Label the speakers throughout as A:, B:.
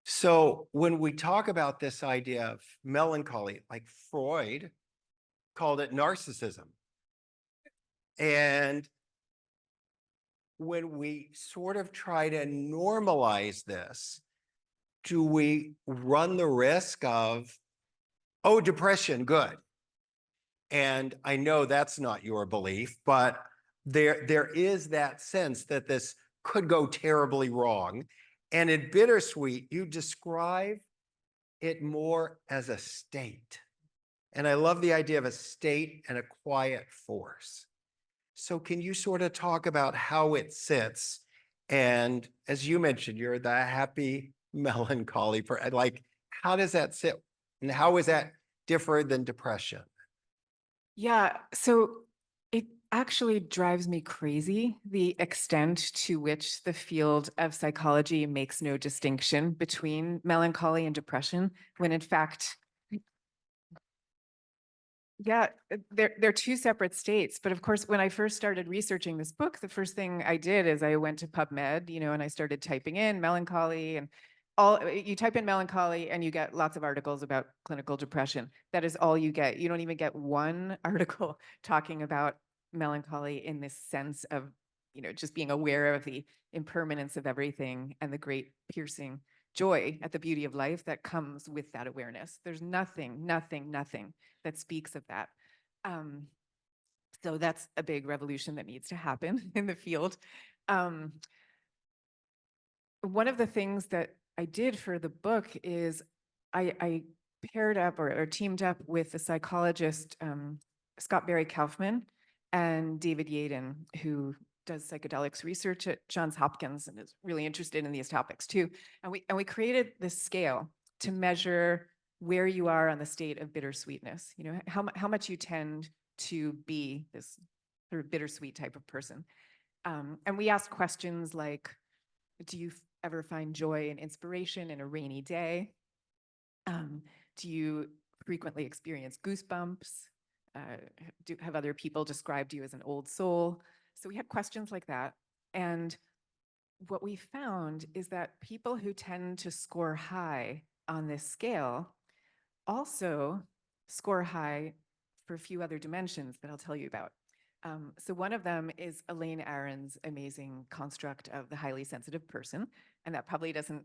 A: So when we talk about this idea of melancholy, like Freud called it narcissism. And when we sort of try to normalize this, do we run the risk of, oh, depression, good? And I know that's not your belief, but there is that sense that this could go terribly wrong. And in Bittersweet, you describe it more as a state. And I love the idea of a state and a quiet force. So can you sort of talk about how it sits? And as you mentioned, you're the happy melancholy like, how does that sit? And how is that different than depression?
B: Yeah, so it actually drives me crazy the extent to which the field of psychology makes no distinction between melancholy and depression, when in fact, yeah, they're two separate states. But of course, when I first started researching this book, the first thing I did is I went to PubMed, and I started typing in melancholy and you type in melancholy and you get lots of articles about clinical depression. That is all you get. You don't even get one article talking about melancholy in this sense of, just being aware of the impermanence of everything and the great piercing joy at the beauty of life that comes with that awareness. There's nothing that speaks of that. Um, so that's a big revolution that needs to happen in the field. Um, One of the things that I did for the book is I paired up or teamed up with the psychologist Scott Barry Kaufman and David Yaden, who does psychedelics research at Johns Hopkins and is really interested in these topics too. And we created this scale to measure where you are on the state of bittersweetness. How much you tend to be this sort of bittersweet type of person. And we asked questions like, do you ever find joy and inspiration in a rainy day? Do you frequently experience goosebumps? Have other people described you as an old soul? So we had questions like that. And what we found is that people who tend to score high on this scale also score high for a few other dimensions that I'll tell you about. So one of them is Elaine Aron's amazing construct of the highly sensitive person, and that probably doesn't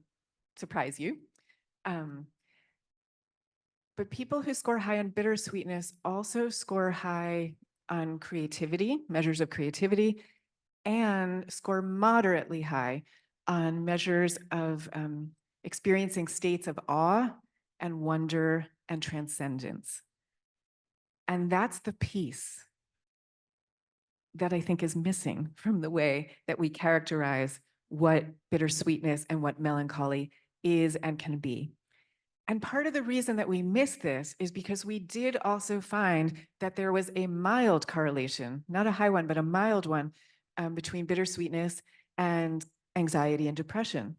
B: surprise you. But people who score high on bittersweetness also score high on creativity, measures of creativity, and score moderately high on measures of experiencing states of awe and wonder and transcendence. And that's the piece that I think is missing from the way that we characterize what bittersweetness and what melancholy is and can be. And part of the reason that we miss this is because we did also find that there was a mild correlation, not a high one, but a mild one, between bittersweetness and anxiety and depression.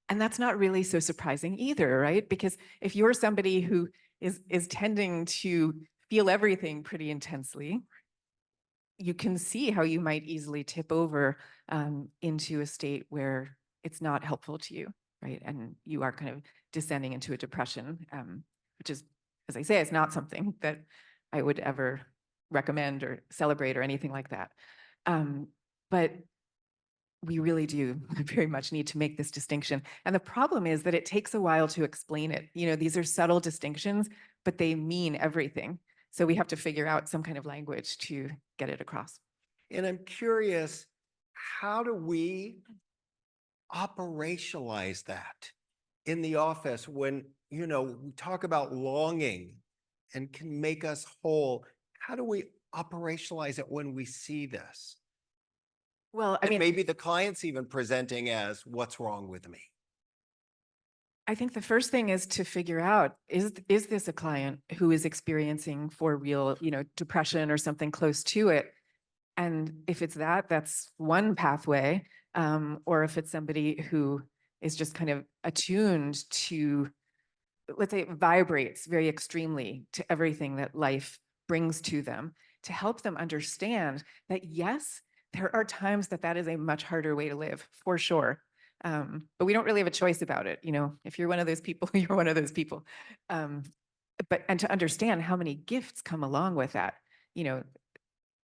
B: And that's not really so surprising either, right? Because if you're somebody who is tending to feel everything pretty intensely, you can see how you might easily tip over into a state where it's not helpful to you, right? And you are kind of descending into a depression, which is, as I say, is not something that I would ever recommend or celebrate or anything like that. But we really do very much need to make this distinction. And the problem is that it takes a while to explain it. These are subtle distinctions, but they mean everything. So we have to figure out some kind of language to get it across.
A: And I'm curious, how do we operationalize that in the office when, we talk about longing and can make us whole? How do we operationalize it when we see this?
B: Well, I
A: And
B: mean,
A: maybe the client's even presenting as, what's wrong with me?
B: I think the first thing is to figure out, is this a client who is experiencing for real, depression or something close to it? And if it's that, that's one pathway. Or if it's somebody who is just kind of attuned to, let's say, it vibrates very extremely to everything that life brings to them, to help them understand that, yes, there are times that is a much harder way to live, for sure. But we don't really have a choice about it. You know, if you're one of those people, you're one of those people. Um, and to understand how many gifts come along with that, you know,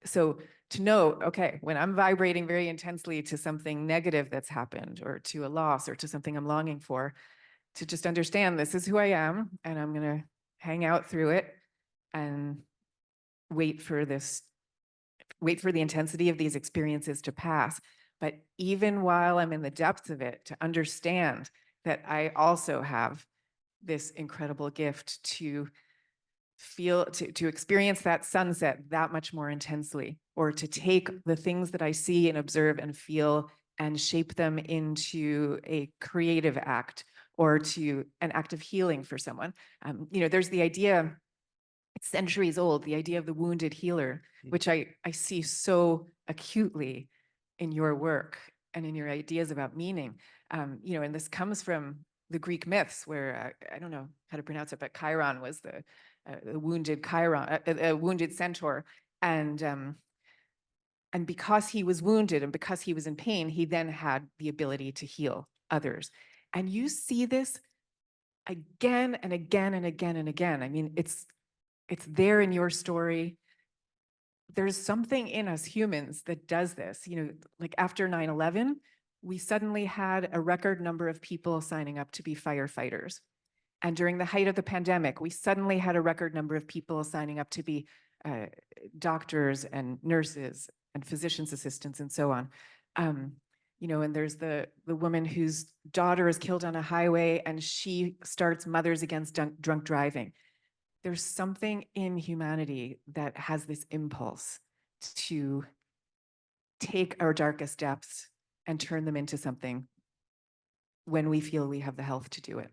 B: so to know, okay, when I'm vibrating very intensely to something negative that's happened or to a loss or to something I'm longing for, to just understand this is who I am and I'm going to hang out through it and wait for the intensity of these experiences to pass. But even while I'm in the depths of it, to understand that I also have this incredible gift to to experience that sunset that much more intensely, or to take the things that I see and observe and feel and shape them into a creative act or to an act of healing for someone. You know, there's the idea, it's centuries old, the idea of the wounded healer, which I see so acutely in your work and in your ideas about meaning. You know, and this comes from the Greek myths where, I don't know how to pronounce it, but Chiron was the wounded Chiron, a wounded centaur. And because he was wounded and because he was in pain, he then had the ability to heal others. And you see this again and again and again and again. I mean, it's there in your story. There's something in us humans that does this. You know, like after 9/11, we suddenly had a record number of people signing up to be firefighters. And during the height of the pandemic, we suddenly had a record number of people signing up to be uh, doctors and nurses and physician's assistants and so on. Um, you know, and there's the woman whose daughter is killed on a highway and she starts Mothers Against Drunk Driving. There's something in humanity that has this impulse to take our darkest depths and turn them into something when we feel we have the health to do it.